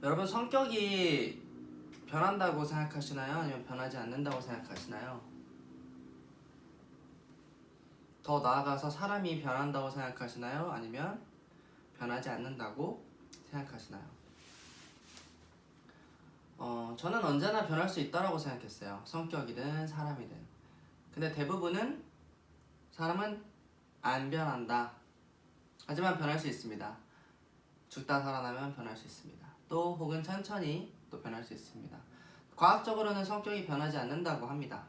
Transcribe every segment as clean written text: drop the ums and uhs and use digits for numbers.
여러분 성격이 변한다고 생각하시나요? 아니면 변하지 않는다고 생각하시나요? 더 나아가서 사람이 변한다고 생각하시나요? 아니면 변하지 않는다고 생각하시나요? 저는 언제나 변할 수 있다고 생각했어요. 성격이든 사람이든. 근데 대부분은 사람은 안 변한다. 하지만 변할 수 있습니다. 죽다 살아나면 변할 수 있습니다. 또 혹은 천천히 또 변할 수 있습니다. 과학적으로는 성격이 변하지 않는다고 합니다.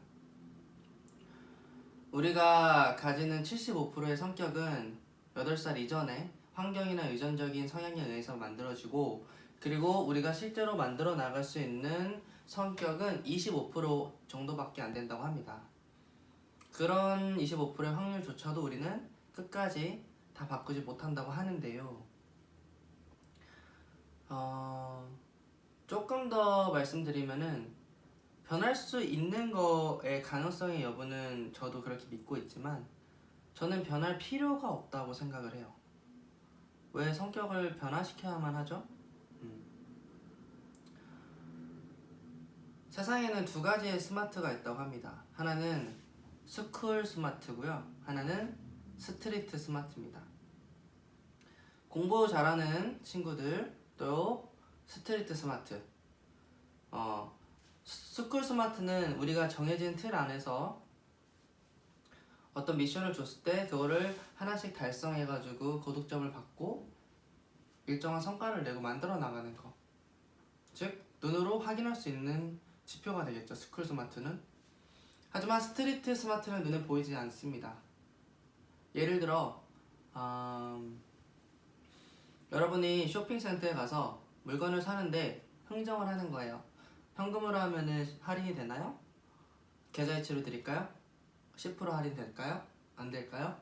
우리가 가지는 75%의 성격은 8살 이전에 환경이나 유전적인 성향에 의해서 만들어지고, 그리고 우리가 실제로 만들어 나갈 수 있는 성격은 25% 정도밖에 안 된다고 합니다. 그런 25%의 확률조차도 우리는 끝까지 다 바꾸지 못한다고 하는데요. 조금 더 말씀드리면은 변할 수 있는 거의 가능성의 여부는 저도 그렇게 믿고 있지만 저는 변할 필요가 없다고 생각을 해요. 왜 성격을 변화시켜야만 하죠? 세상에는 두 가지의 스마트가 있다고 합니다. 하나는 스쿨 스마트고요. 하나는 스트리트 스마트입니다. 공부 잘하는 친구들, 또 스트리트 스마트. 스쿨 스마트는 우리가 정해진 틀 안에서 어떤 미션을 줬을 때 그거를 하나씩 달성해가지고 고득점을 받고 일정한 성과를 내고 만들어 나가는 거. 즉 눈으로 확인할 수 있는 지표가 되겠죠, 스쿨 스마트는. 하지만 스트리트 스마트는 눈에 보이지 않습니다. 예를 들어 여러분이 쇼핑센터에 가서 물건을 사는데 흥정을 하는 거예요. 현금으로 하면은 할인이 되나요? 계좌이체로 드릴까요? 10% 할인 될까요? 안 될까요?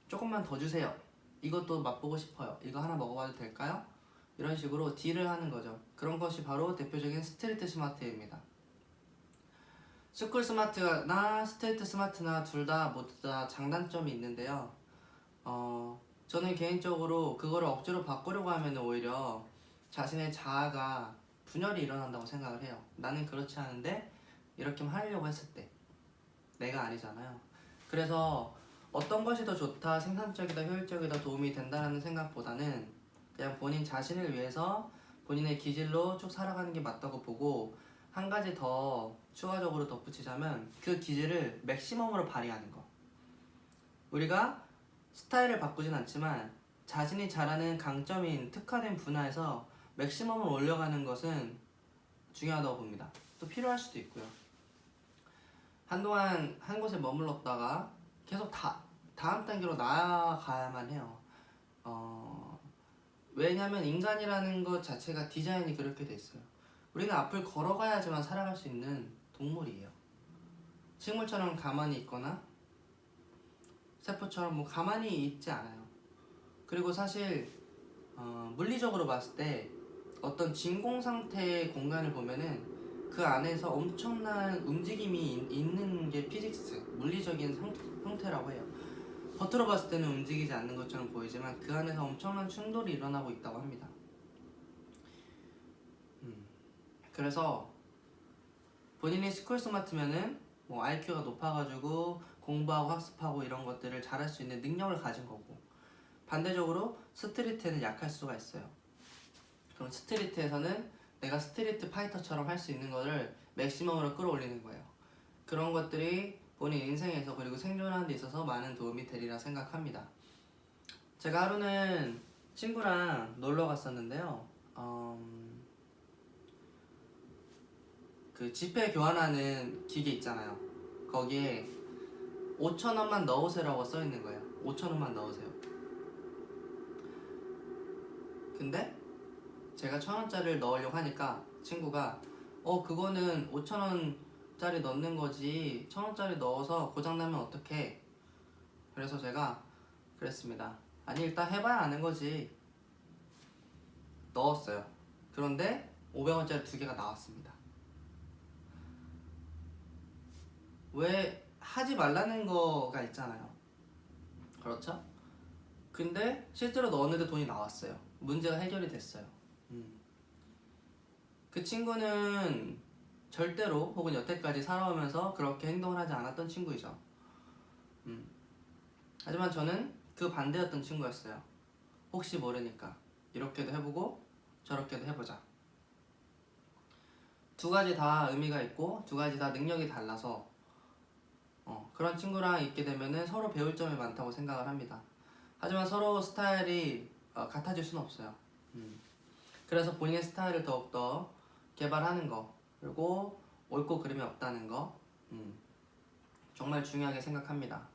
조금만 더 주세요. 이것도 맛보고 싶어요. 이거 하나 먹어봐도 될까요? 이런 식으로 딜을 하는 거죠. 그런 것이 바로 대표적인 스트리트 스마트입니다. 스쿨 스마트나 스트리트 스마트나 둘 다 모두 다 장단점이 있는데요. 저는 개인적으로 그거를 억지로 바꾸려고 하면 오히려 자신의 자아가 분열이 일어난다고 생각을 해요. 나는 그렇지 않은데 이렇게 하려고 했을 때 내가 아니잖아요. 그래서 어떤 것이 더 좋다, 생산적이다, 효율적이다, 도움이 된다는 생각보다는 그냥 본인 자신을 위해서 본인의 기질로 쭉 살아가는 게 맞다고 보고, 한 가지 더 추가적으로 덧붙이자면 그 기질을 맥시멈으로 발휘하는 거. 우리가 스타일을 바꾸진 않지만 자신이 잘하는 강점인 특화된 분야에서 맥시멈을 올려가는 것은 중요하다고 봅니다. 또 필요할 수도 있고요. 한동안 한 곳에 머물렀다가 계속 다음 단계로 나아가야만 해요. 왜냐면 인간이라는 것 자체가 디자인이 그렇게 돼 있어요. 우리는 앞을 걸어가야지만 살아갈 수 있는 동물이에요. 식물처럼 가만히 있거나 세포처럼 뭐 가만히 있지 않아요. 그리고 사실 물리적으로 봤을 때 어떤 진공 상태의 공간을 보면은 그 안에서 엄청난 움직임이 있는 게 피직스, 물리적인 형태라고 해요. 겉으로 봤을 때는 움직이지 않는 것처럼 보이지만 그 안에서 엄청난 충돌이 일어나고 있다고 합니다. 그래서 본인이 스쿨 스마트면은 뭐 IQ가 높아가지고 공부하고 학습하고 이런 것들을 잘할 수 있는 능력을 가진 거고, 반대적으로 스트리트에는 약할 수가 있어요. 그럼 스트리트에서는 내가 스트리트 파이터처럼 할 수 있는 거를 맥시멈으로 끌어올리는 거예요. 그런 것들이 본인 인생에서 그리고 생존하는 데 있어서 많은 도움이 되리라 생각합니다. 제가 하루는 친구랑 놀러 갔었는데요. 그 지폐 교환하는 기계 있잖아요. 거기에 5,000원만 넣으세요라고 써 있는 거예요. 5,000원만 넣으세요. 근데 제가 1,000원짜리를 넣으려고 하니까 친구가 그거는 5,000원짜리 넣는 거지 1,000원짜리 넣어서 고장나면 어떡해. 그래서 제가 그랬습니다. 아니 일단 해봐야 아는 거지. 넣었어요. 그런데 500원짜리 2개가 나왔습니다. 왜 하지 말라는 거가 있잖아요. 그렇죠? 근데 실제로 넣었는데 돈이 나왔어요. 문제가 해결이 됐어요. 그 친구는 절대로 혹은 여태까지 살아오면서 그렇게 행동을 하지 않았던 친구이죠. 하지만 저는 그 반대였던 친구였어요. 혹시 모르니까 이렇게도 해보고 저렇게도 해보자. 두 가지 다 의미가 있고 두 가지 다 능력이 달라서 그런 친구랑 있게 되면은 서로 배울 점이 많다고 생각을 합니다. 하지만 서로 스타일이 같아질 수는 없어요. 그래서 본인의 스타일을 더욱더 개발하는 거, 그리고 옳고 그름이 없다는 거 정말 중요하게 생각합니다.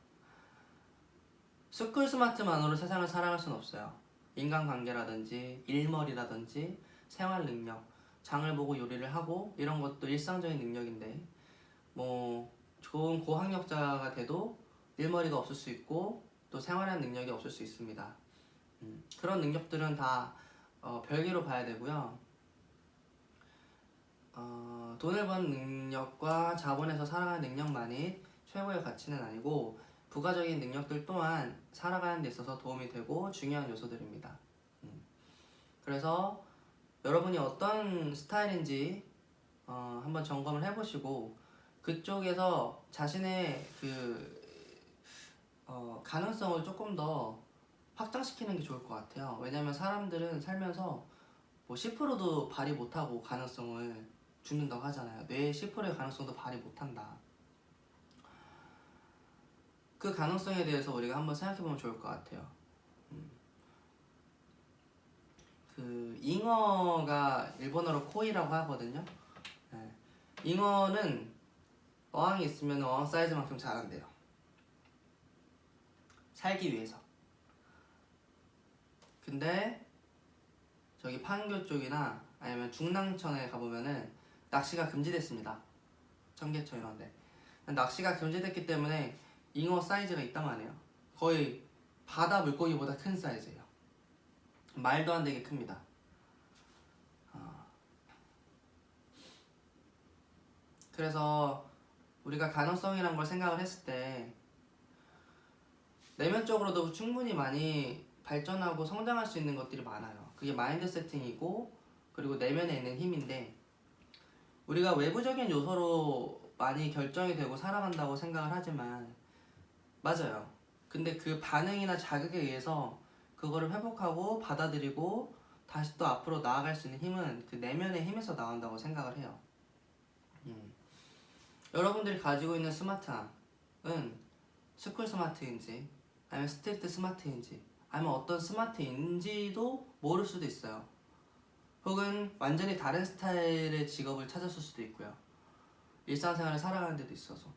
스쿨 스마트만으로 세상을 살아갈 수는 없어요. 인간관계라든지 일머리라든지 생활 능력, 장을 보고 요리를 하고 이런 것도 일상적인 능력인데 뭐 좋은 고학력자가 돼도 일머리가 없을 수 있고 또 생활하는 능력이 없을 수 있습니다. 그런 능력들은 다 별개로 봐야 되고요. 돈을 버는 능력과 자본에서 살아가는 능력만이 최고의 가치는 아니고 부가적인 능력들 또한 살아가는 데 있어서 도움이 되고 중요한 요소들입니다. 그래서 여러분이 어떤 스타일인지 한번 점검을 해보시고 그쪽에서 자신의 가능성을 조금 더 확장시키는 게 좋을 것 같아요. 왜냐면 사람들은 살면서 뭐 10%도 발휘 못하고 가능성을 죽는다고 하잖아요. 뇌의 10%의 가능성도 발휘 못한다. 그 가능성에 대해서 우리가 한번 생각해보면 좋을 것 같아요. 그 잉어가 일본어로 코이라고 하거든요. 네. 잉어는 어항이 있으면 어항 사이즈만큼 자란대요. 살기 위해서. 근데 저기 판교 쪽이나 아니면 중랑천에 가보면은 낚시가 금지됐습니다. 청계천 이런데 낚시가 금지됐기 때문에 잉어 사이즈가 있단 말이에요. 거의 바다 물고기보다 큰 사이즈예요. 말도 안 되게 큽니다. 그래서 우리가 가능성이란 걸 생각을 했을 때 내면적으로도 충분히 많이 발전하고 성장할 수 있는 것들이 많아요. 그게 마인드 세팅이고 그리고 내면에 있는 힘인데 우리가 외부적인 요소로 많이 결정이 되고 살아간다고 생각을 하지만 맞아요. 근데 그 반응이나 자극에 의해서 그거를 회복하고 받아들이고 다시 또 앞으로 나아갈 수 있는 힘은 그 내면의 힘에서 나온다고 생각을 해요. 여러분들이 가지고 있는 스마트함은 스쿨 스마트인지 아니면 스트리트 스마트인지 아니면 어떤 스마트인지도 모를 수도 있어요. 혹은 완전히 다른 스타일의 직업을 찾았을 수도 있고요. 일상생활을 살아가는 데도 있어서.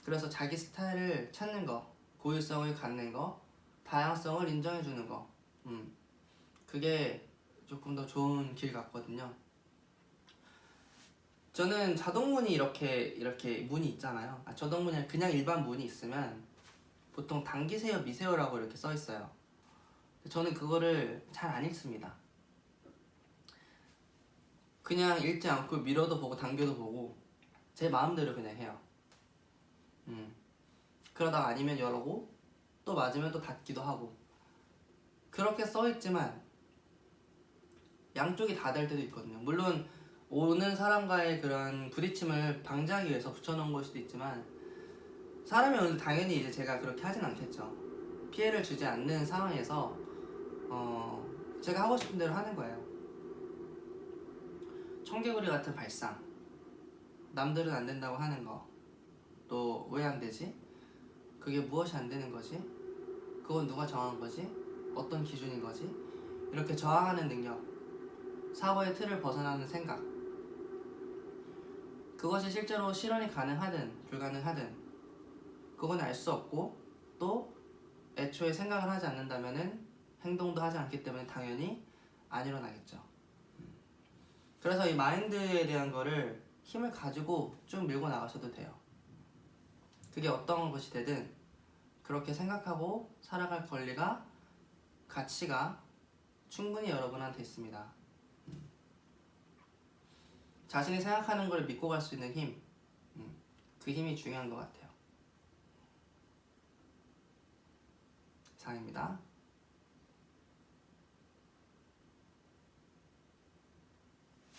그래서 자기 스타일을 찾는 거, 고유성을 갖는 거, 다양성을 인정해주는 거, 그게 조금 더 좋은 길 같거든요. 저는 자동문이 이렇게 문이 있잖아요. 자동문이 아니라 그냥 일반 문이 있으면 보통 당기세요, 미세요라고 이렇게 써 있어요. 저는 그거를 잘 안 읽습니다. 그냥 읽지 않고 밀어도 보고 당겨도 보고 제 마음대로 그냥 해요. 그러다가 아니면 열고 또 맞으면 또 닫기도 하고 그렇게 써있지만 양쪽이 다 될 때도 있거든요. 물론 오는 사람과의 그런 부딪힘을 방지하기 위해서 붙여놓은 걸 수도 있지만 사람이 오는데 당연히 이제 제가 그렇게 하진 않겠죠. 피해를 주지 않는 상황에서 제가 하고 싶은 대로 하는 거예요. 청개구리 같은 발상, 남들은 안 된다고 하는 거, 또 왜 안 되지? 그게 무엇이 안 되는 거지? 그건 누가 정한 거지? 어떤 기준인 거지? 이렇게 저항하는 능력, 사고의 틀을 벗어나는 생각, 그것이 실제로 실현이 가능하든 불가능하든 그건 알 수 없고 또 애초에 생각을 하지 않는다면은 행동도 하지 않기 때문에 당연히 안 일어나겠죠. 그래서 이 마인드에 대한 거를 힘을 가지고 쭉 밀고 나가셔도 돼요. 그게 어떤 것이 되든 그렇게 생각하고 살아갈 권리가, 가치가 충분히 여러분한테 있습니다. 자신이 생각하는 걸 믿고 갈 수 있는 힘, 그 힘이 중요한 것 같아요. 이상입니다.